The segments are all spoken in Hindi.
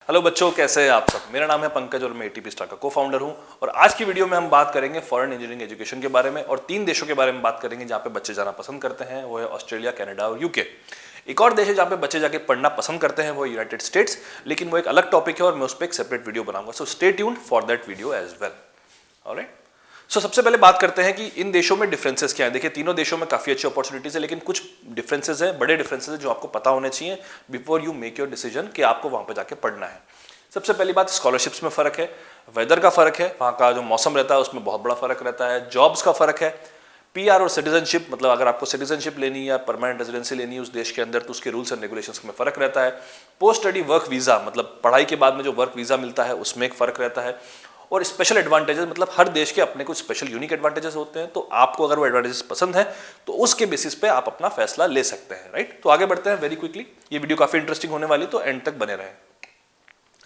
हेलो बच्चों, कैसे हैं आप सब। मेरा नाम है पंकज और मैं एटीपी स्टार का को फाउंडर हूं और आज की वीडियो में हम बात करेंगे फॉरेन इंजीनियरिंग एजुकेशन के बारे में और 3 देशों के बारे में बात करेंगे जहां पे बच्चे जाना पसंद करते हैं। वो है ऑस्ट्रेलिया, कनाडा और यूके। एक और देश है जहां पे बच्चे जाके पढ़ना पसंद करते हैं, वो यूनाइटेड स्टेट्स, लेकिन वो एक अलग टॉपिक है और मैं उस पर एक सेपरेट वीडियो बनाऊंगा। So stay tuned for that video as well. Alright, so सबसे पहले बात करते हैं कि इन देशों में डिफरेंसेस क्या है। देखिए, तीनों देशों में काफी अच्छी अपॉर्चुनिटीज है, लेकिन कुछ डिफरेंसेस है, बड़े डिफरेंसेस है जो आपको पता होने चाहिए before you make your decision कि आपको वहां पर जाके पढ़ना है। सबसे पहली बात, स्कॉलरशिप्स में फर्क है, वेदर का फर्क है, वहाँ का जो मौसम रहता है उसमें बहुत बड़ा फर्क रहता है, जॉब्स का फर्क है, पीआर और सिटीजनशिप, मतलब अगर आपको सिटीजनशिप लेनी है या परमानेंट रेजिडेंसी लेनी है उस देश के अंदर तो उसके रूल्स एंड रेगुलेशंस में फर्क रहता है। पोस्ट स्टडी वर्क वीजा, मतलब पढ़ाई के बाद में जो वर्क वीजा मिलता है उसमें एक फर्क रहता है। और स्पेशल एडवांटेजेस, मतलब हर देश के अपने कुछ स्पेशल यूनिक एडवांटेजेस होते हैं, तो आपको अगर वो एडवांटेजेस पसंद है तो उसके बेसिस पे आप अपना फैसला ले सकते हैं। राइट, तो आगे बढ़ते हैं वेरी क्विकली। ये वीडियो काफी इंटरेस्टिंग होने वाली, तो एंड तक बने रहें।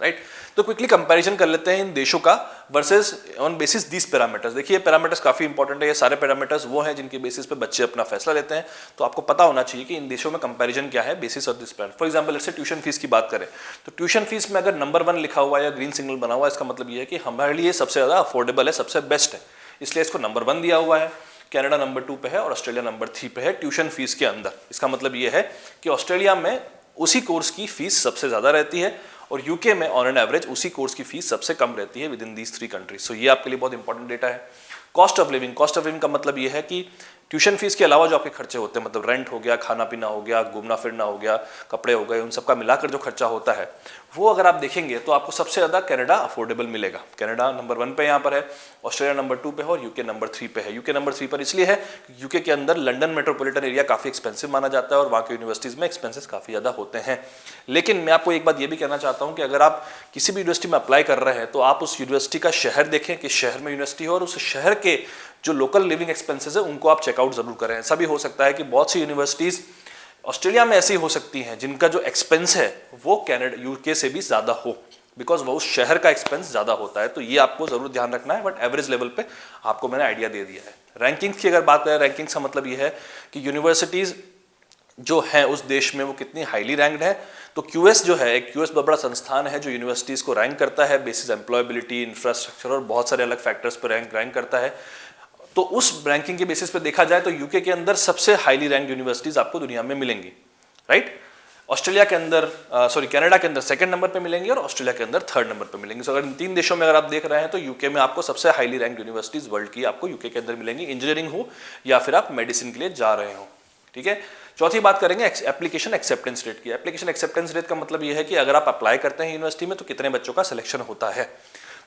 राइट, तो क्विकली कंपैरिजन कर लेते हैं इन देशों का versus on basis these parameters. देखिए, पैरामीटर्स काफी इंपॉर्टेंट है। ये सारे पैरामीटर्स वो हैं जिनके बेसिस पे बच्चे अपना फैसला लेते हैं, तो आपको पता होना चाहिए कि इन देशों में कंपैरिजन क्या है basis of this parameter. For example, let's say tuition fees की बात करें तो ट्यूशन फीस में अगर नंबर 1 लिखा हुआ है या ग्रीन सिग्नल बना हुआ है, इसका मतलब ये है कि हमारे लिए सबसे ज्यादा अफोर्डेबल है, सबसे बेस्ट है, इसलिए इसको नंबर 1 दिया हुआ है। कनाडा नंबर 2 पे है और ऑस्ट्रेलिया नंबर 3 पे है ट्यूशन फीस के अंदर। इसका मतलब ये है कि ऑस्ट्रेलिया में उसी कोर्स की फीस सबसे ज्यादा रहती है और यूके में ऑन एन एवरेज उसी कोर्स की फीस सबसे कम रहती है विद इन दीज 3 कंट्रीज। सो ये आपके लिए बहुत इंपॉर्टेंट डेटा है। Cost of living, cost of living का मतलब ये है कि ट्यूशन फीस के अलावा जो आपके खर्चे होते हैं, मतलब रेंट हो गया, खाना पीना हो गया, घूमना फिरना हो गया, कपड़े हो गए, उन सबका मिलाकर जो खर्चा होता है वो अगर आप देखेंगे तो आपको सबसे ज्यादा कनाडा अफोर्डेबल मिलेगा। कनाडा नंबर 1 पे यहाँ पर है, ऑस्ट्रेलिया नंबर 2 पे है और यूके नंबर 3 पे है। यूके नंबर 3 पर इसलिए है कि यूके के अंदर लंदन मेट्रोपॉलिटन एरिया काफी एक्सपेंसिव माना जाता है और वहाँ की यूनिवर्सिटीज में एक्सपेंसेस काफी ज्यादा होते हैं। लेकिन मैं आपको एक बात ये भी कहना चाहता हूँ कि अगर आप किसी भी यूनिवर्सिटी में अप्लाई कर रहे हैं तो आप उस यूनिवर्सिटी का शहर देखें कि शहर में यूनिवर्सिटी हो और उस शहर के जो लोकल लिविंग एक्सपेंसेस है उनको आप चेकआउट जरूर करें। ऐसा भी हो सकता है कि बहुत सी यूनिवर्सिटीज ऑस्ट्रेलिया में ऐसी हो सकती हैं जिनका जो एक्सपेंस है वो कनाडा यूके से भी ज्यादा हो, बिकॉज वो उस शहर का एक्सपेंस ज्यादा होता है। तो ये आपको जरूर ध्यान रखना है, बट एवरेज लेवल पे आपको मैंने आइडिया दे दिया है। रैंकिंग्स की अगर बात करें, रैंकिंग्स का मतलब ये है कि यूनिवर्सिटीज जो है उस देश में वो कितनी हाईली रैंक्ड है। तो क्यूएस जो है, एक क्यूएस बहुत बड़ा संस्थान है जो यूनिवर्सिटीज को रैंक करता है बेसिस एम्प्लॉयबिलिटी, इंफ्रास्ट्रक्चर और बहुत सारे अलग फैक्टर्स पर रैंक करता है। तो उस रैंकिंग के बेसिस पे देखा जाए तो यूके के अंदर सबसे हाईली रैंक यूनिवर्सिटीज आपको दुनिया में मिलेंगी। राइट, ऑस्ट्रेलिया के अंदर कनाडा के अंदर 2nd नंबर पे मिलेंगी और ऑस्ट्रेलिया के अंदर 3rd नंबर पे मिलेंगी। अगर इन 3 देशों में अगर आप देख रहे हैं तो यूके में आपको सबसे हाईली रैंक यूनिवर्सिटीज वर्ल्ड की आपको यूके के अंदर मिलेंगी, इंजीनियरिंग हो या फिर आप मेडिसिन के लिए जा रहे हो। ठीक है, चौथी बात करेंगे एप्लीकेशन एक्सेप्टेंस रेट की। एप्लीकेशन एक्सेप्टेंस रेट का मतलब यह है कि अगर आप अप्लाई करते हैं यूनिवर्सिटी में तो कितने बच्चों का सिलेक्शन होता है।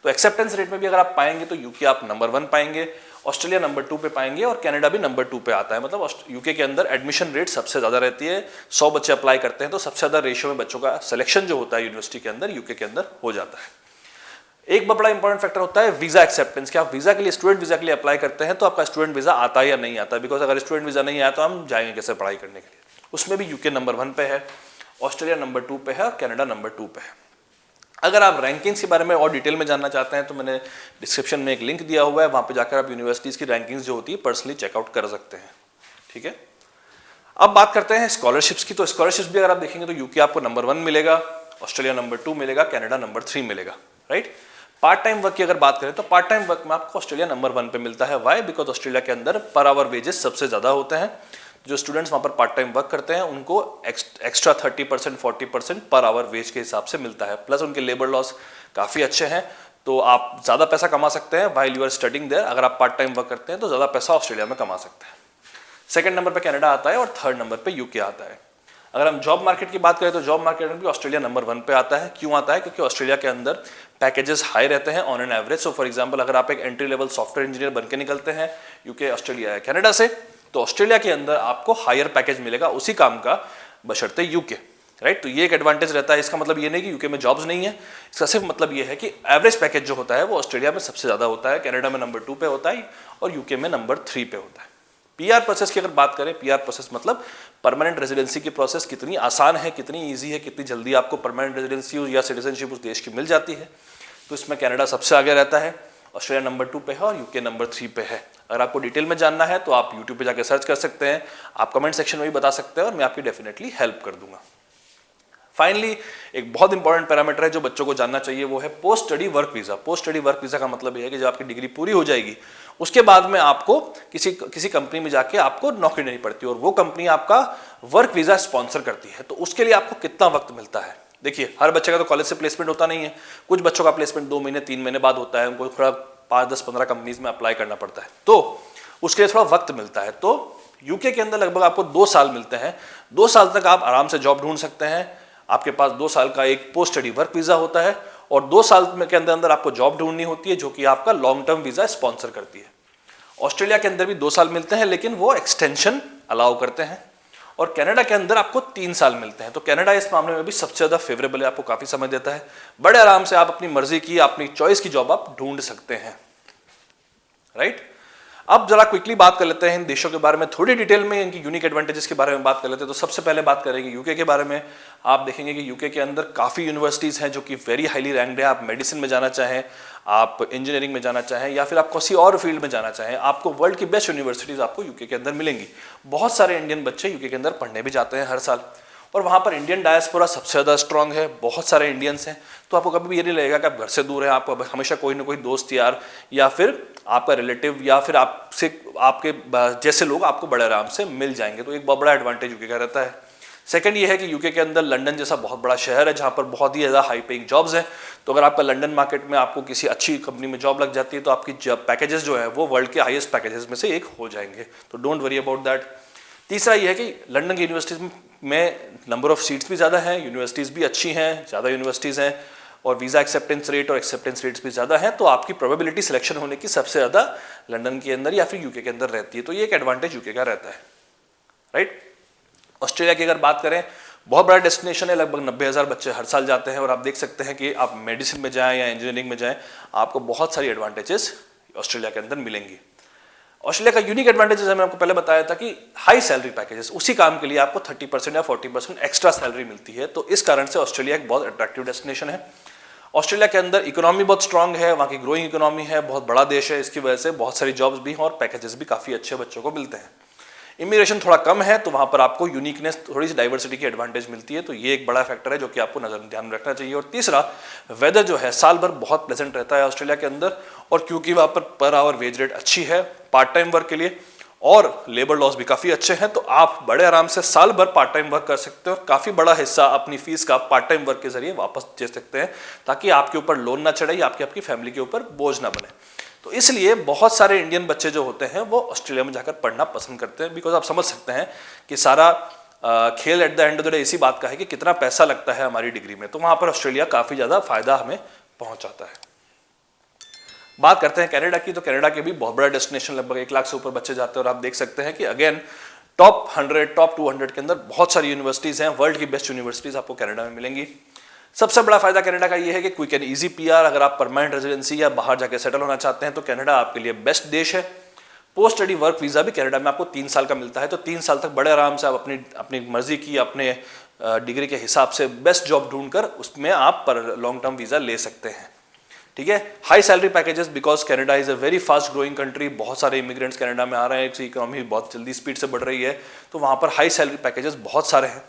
तो एक्सेप्टेंस रेट में भी अगर आप पाएंगे तो यूके आप नंबर 1 पाएंगे, ऑस्ट्रेलिया नंबर 2 पे पाएंगे और कनाडा भी नंबर 2 पे आता है। मतलब यूके के अंदर एडमिशन रेट सबसे ज्यादा रहती है। 100 बच्चे अप्लाई करते हैं तो सबसे ज्यादा रेशियो में बच्चों का सिलेक्शन जो होता है यूनिवर्सिटी के अंदर यूके के अंदर हो जाता है। एक बड़ा इंपॉर्टेंट फैक्टर होता है वीजा एक्सेप्टेंस। क्या आप वीजा के लिए, स्टूडेंट वीजा के लिए अप्लाई करते हैं तो आपका स्टूडेंट वीजा आता है या नहीं आता है, बिकॉज अगर स्टूडेंट वीजा नहीं आया तो हम जाएंगे कैसे पढ़ाई करने के लिए। उसमें भी यूके नंबर 1 पे है, ऑस्ट्रेलिया नंबर 2 पे है और कनाडा नंबर 2 पे है। अगर आप रैंकिंग्स के बारे में और डिटेल में जानना चाहते हैं तो मैंने डिस्क्रिप्शन में एक लिंक दिया हुआ है, वहां पे जाकर आप यूनिवर्सिटीज की रैंकिंग्स जो होती है पर्सनली चेकआउट कर सकते हैं। ठीक है, अब बात करते हैं स्कॉलरशिप्स की। तो स्कॉलरशिप्स भी अगर आप देखेंगे तो यूके आपको नंबर 1 मिलेगा, ऑस्ट्रेलिया नंबर 2 मिलेगा, कनाडा नंबर 3 मिलेगा। राइट, पार्ट टाइम वर्क की अगर बात करें तो पार्ट टाइम वर्क में आपको ऑस्ट्रेलिया नंबर 1 पे मिलता है। वाई? बिकॉज ऑस्ट्रेलिया के अंदर पर आवर वेजेस सबसे ज्यादा होते हैं। जो स्टूडेंट्स वहां पर पार्ट टाइम वर्क करते हैं उनको एक्स्ट्रा 30% 40% पर आवर वेज के हिसाब से मिलता है, प्लस उनके लेबर लॉस काफी अच्छे हैं, तो आप ज्यादा पैसा कमा सकते हैं while you are studying there. अगर आप पार्ट टाइम वर्क करते हैं तो ज्यादा पैसा ऑस्ट्रेलिया में कमा सकते हैं। 2nd नंबर पे कनाडा आता है और 3rd नंबर पे यूके आता है। अगर हम जॉब मार्केट की बात करें तो जॉब मार्केट में भी ऑस्ट्रेलिया नंबर 1 पे आता है। क्यों आता है? क्योंकि ऑस्ट्रेलिया के अंदर पैकेजेस हाई रहते हैं on an average. So for example, अगर आप एक एंट्री लेवल सॉफ्टवेयर इंजीनियर बन के निकलते हैं यूके, ऑस्ट्रेलिया या कनाडा से, तो ऑस्ट्रेलिया के अंदर आपको हायर पैकेज मिलेगा उसी काम का बशर्ते यूके। राइट, तो ये एक एडवांटेज रहता है। इसका मतलब ये नहीं कि यूके में जॉब्स नहीं है, इसका सिर्फ मतलब ये है कि एवरेज पैकेज जो होता है वो ऑस्ट्रेलिया में सबसे ज्यादा होता है, कनाडा में नंबर 2 पे होता है और यूके में नंबर 3 पे होता है। पीआर प्रोसेस की अगर बात करें, पीआर प्रोसेस मतलब परमानेंट रेजिडेंसी की प्रोसेस कितनी आसान है, कितनी ईजी है, कितनी जल्दी आपको परमानेंट रेजिडेंसी या सिटीजनशिप उस देश की मिल जाती है। तो इसमें कनाडा सबसे आगे रहता है, ऑस्ट्रेलिया नंबर 2 पे है और यूके नंबर 3 पे है। अगर आपको डिटेल में जानना है तो आप यूट्यूब पे जाकर सर्च कर सकते हैं, आप कमेंट सेक्शन में भी बता सकते हैं और मैं आपकी डेफिनेटली हेल्प कर दूंगा। फाइनली एक बहुत इंपॉर्टेंट पैरामीटर है जो बच्चों को जानना चाहिए, वो है post study work visa. Post study work visa का मतलब ये है कि जब आपकी डिग्री पूरी हो जाएगी उसके बाद में आपको किसी कंपनी में जाके आपको नौकरी नहीं पड़ती और वो कंपनी आपका वर्क वीजा स्पॉन्सर करती है। तो उसके लिए आपको कितना वक्त मिलता है? देखिए, हर बच्चे का तो कॉलेज से प्लेसमेंट होता नहीं है, कुछ बच्चों का प्लेसमेंट 2 महीने 3 महीने बाद होता है, उनको थोड़ा 5, 10, 15 कंपनीज में अप्लाई करना पड़ता है, तो उसके लिए थोड़ा वक्त मिलता है। तो यूके के अंदर लगभग आपको 2 साल मिलते हैं। 2 साल तक आप आराम से जॉब ढूंढ सकते हैं। आपके पास 2 साल का एक पोस्ट स्टडी वर्क वीजा होता है और 2 साल के अंदर अंदर आपको जॉब ढूंढनी होती है जो कि आपका लॉन्ग टर्म वीजा स्पॉन्सर करती है। ऑस्ट्रेलिया के अंदर भी 2 साल मिलते हैं लेकिन वो एक्सटेंशन अलाउ करते हैं और कनाडा के अंदर आपको 3 साल मिलते हैं। तो कनाडा इस मामले में भी सबसे ज्यादा फेवरेबल है, आपको काफी समय देता है। बड़े आराम से आप अपनी मर्जी की, अपनी चॉइस की जॉब आप ढूंढ सकते हैं, राइट। अब जरा क्विकली बात कर लेते हैं इन देशों के बारे में, थोड़ी डिटेल में इनकी यूनिक एडवांटेजेस के बारे में बात कर लेते हैं। तो सबसे पहले बात करेंगे यूके के बारे में। आप देखेंगे कि यूके के अंदर काफ़ी यूनिवर्सिटीज़ हैं जो कि वेरी हाईली रैंक्ड है। आप मेडिसिन में जाना चाहें, आप इंजीनियरिंग में जाना चाहें या फिर आप किसी और फील्ड में जाना चाहें, आपको वर्ल्ड की बेस्ट यूनिवर्सिटीज़ आपको यूके के अंदर मिलेंगी। बहुत सारे इंडियन बच्चे यूके के अंदर पढ़ने भी जाते हैं हर साल और वहाँ पर इंडियन डायस्पोरा सबसे ज़्यादा स्ट्रांग है, बहुत सारे इंडियंस हैं। तो आपको कभी भी ये नहीं लगेगा कि आप घर से दूर हैं, आपको हमेशा कोई ना कोई दोस्त यार या फिर आपका रिलेटिव या फिर आपसे आपके जैसे लोग आपको बड़े आराम से मिल जाएंगे। तो एक बहुत बड़ा एडवांटेज यूके का रहता है। सेकंड ये है कि यूके के अंदर लंदन जैसा बहुत बड़ा शहर है जहाँ पर बहुत ही ज़्यादा हाई पेइंग जॉब्स हैं। तो अगर आपका लंदन मार्केट में आपको किसी अच्छी कंपनी में जॉब लग जाती है तो आपकी जॉब पैकेजेस जो है वो वर्ल्ड के हाईएस्ट पैकेजेस में से एक हो जाएंगे। तो डोंट वरी अबाउट दैट। तीसरा ये है कि लंदन की यूनिवर्सिटीज़ में नंबर ऑफ सीट्स भी ज़्यादा हैं, यूनिवर्सिटीज़ भी अच्छी हैं, ज़्यादा यूनिवर्सिटीज़ हैं और वीज़ा एक्सेप्टेंस रेट और एक्सेप्टेंस रेट्स भी ज़्यादा हैं। तो आपकी प्रोबेबिलिटी सिलेक्शन होने की सबसे ज़्यादा लंदन के अंदर या फिर यूके के अंदर रहती है। तो ये एक एडवांटेज यूके का रहता है, राइट। ऑस्ट्रेलिया की अगर बात करें, बहुत बड़ा डेस्टिनेशन है, लगभग 90,000 बच्चे हर साल जाते हैं और आप देख सकते हैं कि आप मेडिसिन में जाएँ या इंजीनियरिंग में जाएँ, आपको बहुत सारी एडवांटेजेस ऑस्ट्रेलिया के अंदर मिलेंगी। ऑस्ट्रेलिया का यूनिक एडवांटेजेस मैंने आपको पहले बताया था कि हाई सैलरी पैकेजेस, उसी काम के लिए आपको 30% या 40% एक्स्ट्रा सैलरी मिलती है। तो इस कारण से ऑस्ट्रेलिया एक बहुत अट्रैक्टिव डेस्टिनेशन है। ऑस्ट्रेलिया के अंदर इकोनॉमी बहुत स्ट्रांग है, वहाँ की ग्रोइंग इकोनॉमी है, बहुत बड़ा देश है, इसकी वजह से बहुत सारी जॉब्स भी हैं और पैकेजेस भी काफ़ी अच्छे बच्चों को मिलते हैं। इमिग्रेशन थोड़ा कम है तो वहाँ पर आपको यूनिकनेस, थोड़ी सी डाइवर्सिटी की एडवांटेज मिलती है। तो ये एक बड़ा फैक्टर है जो कि आपको ध्यान में रखना चाहिए। और तीसरा, वेदर जो है साल भर बहुत प्लेजेंट रहता है ऑस्ट्रेलिया के अंदर और क्योंकि वहाँ पर आवर वेज रेट अच्छी है पार्ट टाइम वर्क के लिए और लेबर लॉस भी काफ़ी अच्छे हैं, तो आप बड़े आराम से साल भर पार्ट टाइम वर्क कर सकते हैं और काफ़ी बड़ा हिस्सा अपनी फीस का पार्ट टाइम वर्क के जरिए वापस दे सकते हैं ताकि आपके ऊपर लोन ना चढ़े या आपकी फैमिली के ऊपर बोझ ना बने। तो इसलिए बहुत सारे इंडियन बच्चे जो होते हैं वो ऑस्ट्रेलिया में जाकर पढ़ना पसंद करते हैं, बिकॉज आप समझ सकते हैं कि सारा खेल at the end of the day इसी बात का है कि कितना पैसा लगता है हमारी डिग्री में। तो वहाँ पर ऑस्ट्रेलिया काफ़ी ज़्यादा फायदा हमें पहुँचाता है। बात करते हैं कनाडा की, तो कनाडा के भी बहुत बड़ा डेस्टिनेशन, लगभग 1 लाख से ऊपर बच्चे जाते हैं और आप देख सकते हैं कि अगेन टॉप 100 टॉप 200 के अंदर बहुत सारी यूनिवर्सिटीज़ हैं, वर्ल्ड की बेस्ट यूनिवर्सिटीज़ आपको कनाडा में मिलेंगी। सबसे बड़ा फायदा कनाडा का ये है कि क्विक एंड इजी पीआर, अगर आप परमानेंट रेजिडेंसी या बाहर जाकर सेटल होना चाहते हैं तो कनाडा आपके लिए बेस्ट देश है। पोस्ट स्टडी वर्क वीज़ा भी कनाडा में आपको 3 साल का मिलता है, तो 3 साल तक बड़े आराम से आप अपनी मर्जी की, अपने डिग्री के हिसाब से बेस्ट जॉब ढूंढकर उसमें आप पर लॉन्ग टर्म वीज़ा ले सकते हैं, ठीक है। High salary packages, because Canada is a very fast growing country, बहुत सारे इमिग्रेंट्स कनाडा में आ रहे हैं, इकोनॉमी बहुत जल्दी स्पीड से बढ़ रही है, तो वहाँ पर हाई सैलरी पैकेजेस बहुत सारे हैं।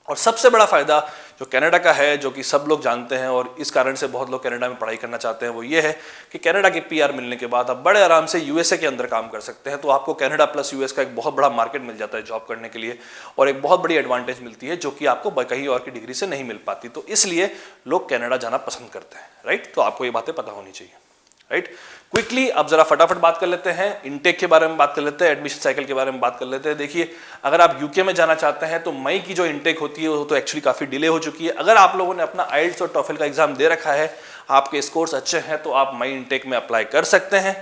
और सबसे बड़ा फायदा जो कनाडा का है, जो कि सब लोग जानते हैं और इस कारण से बहुत लोग कनाडा में पढ़ाई करना चाहते हैं, वो ये है कि कनाडा की पीआर मिलने के बाद आप बड़े आराम से यूएसए के अंदर काम कर सकते हैं। तो आपको कनाडा प्लस यूएस का एक बहुत बड़ा मार्केट मिल जाता है जॉब करने के लिए और एक बहुत बड़ी एडवांटेज मिलती है जो कि आपको कहीं और की डिग्री से नहीं मिल पाती। तो इसलिए लोग कनाडा जाना पसंद करते हैं, राइट। तो आपको ये बातें पता होनी चाहिए, राइट। क्विकली अब जरा फटाफट बात कर लेते हैं, इनटेक के बारे में बात कर लेते हैं, एडमिशन साइकिल के बारे में बात कर लेते हैं। देखिए, अगर आप यूके में जाना चाहते हैं तो मई की जो इनटेक होती है वो तो एक्चुअली काफ़ी डिले हो चुकी है। अगर आप लोगों ने अपना आइल्स और टॉफल का एग्जाम दे रखा है, आपके स्कोर्स अच्छे हैं, तो आप मई इनटेक में अप्लाई कर सकते हैं।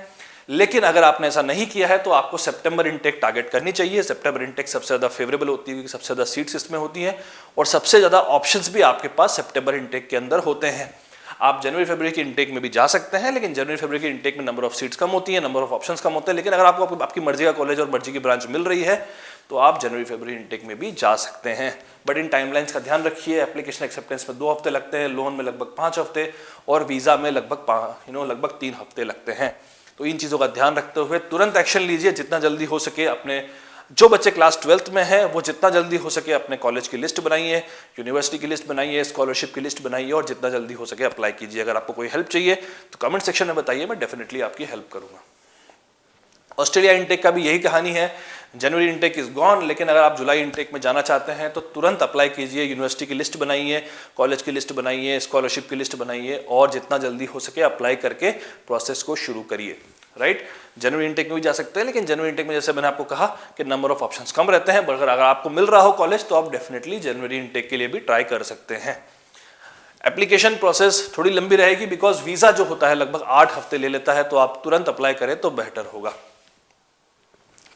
लेकिन अगर आपने ऐसा नहीं किया है तो आपको सितंबर इनटेक टारगेट करनी चाहिए। सितंबर इनटेक सबसे ज़्यादा फेवरेबल होती है क्योंकि सबसे ज़्यादा सीट्स इसमें होती हैं और सबसे ज़्यादा ऑप्शंस भी आपके पास सितंबर इनटेक के अंदर होते हैं। आप जनवरी फरवरी की इनटेक में भी जा सकते हैं, लेकिन जनवरी फरवरी की इनटेक में नंबर ऑफ सीट्स कम होती है, नंबर ऑफ ऑप्शंस कम होते हैं। लेकिन अगर आपको आपकी मर्जी का कॉलेज और मर्जी की ब्रांच मिल रही है तो आप जनवरी फरवरी इनटेक में भी जा सकते हैं। बट इन टाइमलाइंस का ध्यान रखिए, एप्लीकेशन एक्सेप्टेंस में 2 हफ्ते लगते हैं, लोन में लगभग 5 हफ्ते और वीज़ा में लगभग 3 हफ्ते लगते हैं। तो इन चीज़ों का ध्यान रखते हुए तुरंत एक्शन लीजिए, जितना जल्दी हो सके अपने जो बच्चे क्लास 12th में हैं वो जितना जल्दी हो सके अपने कॉलेज की लिस्ट बनाइए, यूनिवर्सिटी की लिस्ट बनाइए, स्कॉलरशिप की लिस्ट बनाइए और जितना जल्दी हो सके अप्लाई कीजिए। अगर आपको कोई हेल्प चाहिए तो कमेंट सेक्शन में बताइए, मैं डेफिनेटली आपकी हेल्प करूंगा। ऑस्ट्रेलिया इनटेक का भी यही कहानी है। जनवरी इनटेक इज गॉन, लेकिन अगर आप जुलाई इनटेक में जाना चाहते हैं तो तुरंत अप्लाई कीजिए, यूनिवर्सिटी की लिस्ट बनाइए, कॉलेज की लिस्ट बनाइए, स्कॉलरशिप की लिस्ट बनाइए और जितना जल्दी हो सके अप्लाई करके प्रोसेस को शुरू करिए। राइट, जनवरी इनटेक में भी जा सकते हैं, लेकिन जनवरी इनटेक में जैसे मैंने आपको कहा कि नंबर ऑफ ऑप्शंस कम रहते हैं, अगर आपको मिल रहा हो कॉलेज तो आप डेफिनेटली जनवरी इनटेक के लिए भी ट्राई कर सकते हैं। एप्लीकेशन प्रोसेस थोड़ी लंबी रहेगी बिकॉज वीजा जो होता है लगभग 8 हफ्ते ले लेता है, तो आप तुरंत अप्लाई करें तो बेहतर होगा।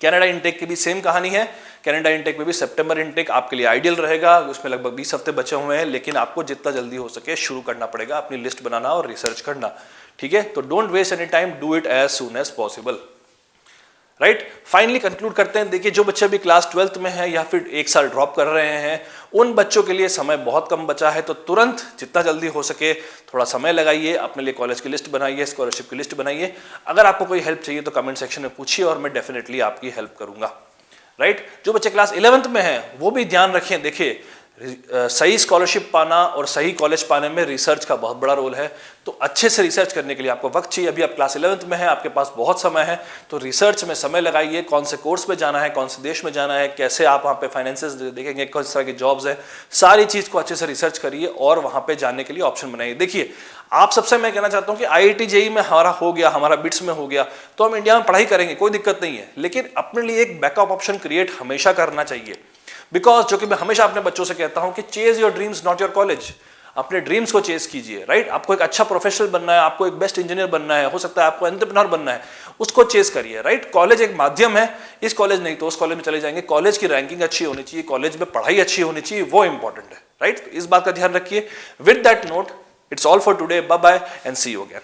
कनाडा इनटेक की भी सेम कहानी है। कनाडा इनटेक में भी सितंबर इनटेक आपके लिए आइडियल रहेगा, उसमें लगभग 20 हफ्ते बचे हुए हैं, लेकिन आपको जितना जल्दी हो सके शुरू करना पड़ेगा अपनी लिस्ट बनाना और रिसर्च करना। ठीक है, तो don't waste any time, do it as soon as possible. Right, finally conclude करते हैं। देखिए, जो बच्चे अभी क्लास 12th में है या फिर एक साल ड्रॉप कर रहे हैं, उन बच्चों के लिए समय बहुत कम बचा है, तो तुरंत जितना जल्दी हो सके थोड़ा समय लगाइए, अपने लिए कॉलेज की लिस्ट बनाइए, स्कॉलरशिप की लिस्ट बनाइए। अगर आपको कोई हेल्प चाहिए तो कमेंट सेक्शन में पूछिए और मैं डेफिनेटली आपकी हेल्प करूंगा। राइट, जो बच्चे क्लास 11th में हैं वो भी ध्यान रखें। देखिए, सही स्कॉलरशिप पाना और सही कॉलेज पाने में रिसर्च का बहुत बड़ा रोल है, तो अच्छे से रिसर्च करने के लिए आपको वक्त चाहिए। अभी आप क्लास 11th में हैं, आपके पास बहुत समय है, तो रिसर्च में समय लगाइए। कौन से कोर्स में जाना है, कौन से देश में जाना है, कैसे आप वहाँ पे फाइनेंसेस देखेंगे, किस तरह की जॉब्स है, सारी चीज़ को अच्छे से रिसर्च करिए और वहाँ पे जाने के लिए ऑप्शन बनाइए। देखिए, आप सबसे मैं कहना चाहता हूँ कि IIT JEE में हमारा हो गया, हमारा बिट्स में हो गया, तो हम इंडिया में पढ़ाई करेंगे, कोई दिक्कत नहीं है, लेकिन अपने लिए एक बैकअप ऑप्शन क्रिएट हमेशा करना चाहिए। बिकॉज जो कि मैं हमेशा अपने बच्चों से कहता हूं कि chase your dreams not your college. अपने ड्रीम्स को चेज कीजिए। राइट, आपको एक अच्छा प्रोफेशनल बनना है, आपको एक बेस्ट इंजीनियर बनना है, हो सकता है आपको एंटरप्रेन्योर बनना है, उसको चेज करिए। राइट, कॉलेज एक माध्यम है, इस कॉलेज नहीं तो उस कॉलेज में चले जाएंगे। कॉलेज की रैंकिंग अच्छी होनी चाहिए, कॉलेज में पढ़ाई अच्छी होनी चाहिए, वो इंपॉर्टेंट है। राइट, इस बात का ध्यान रखिए। With that note, it's all for today, bye bye and see you again.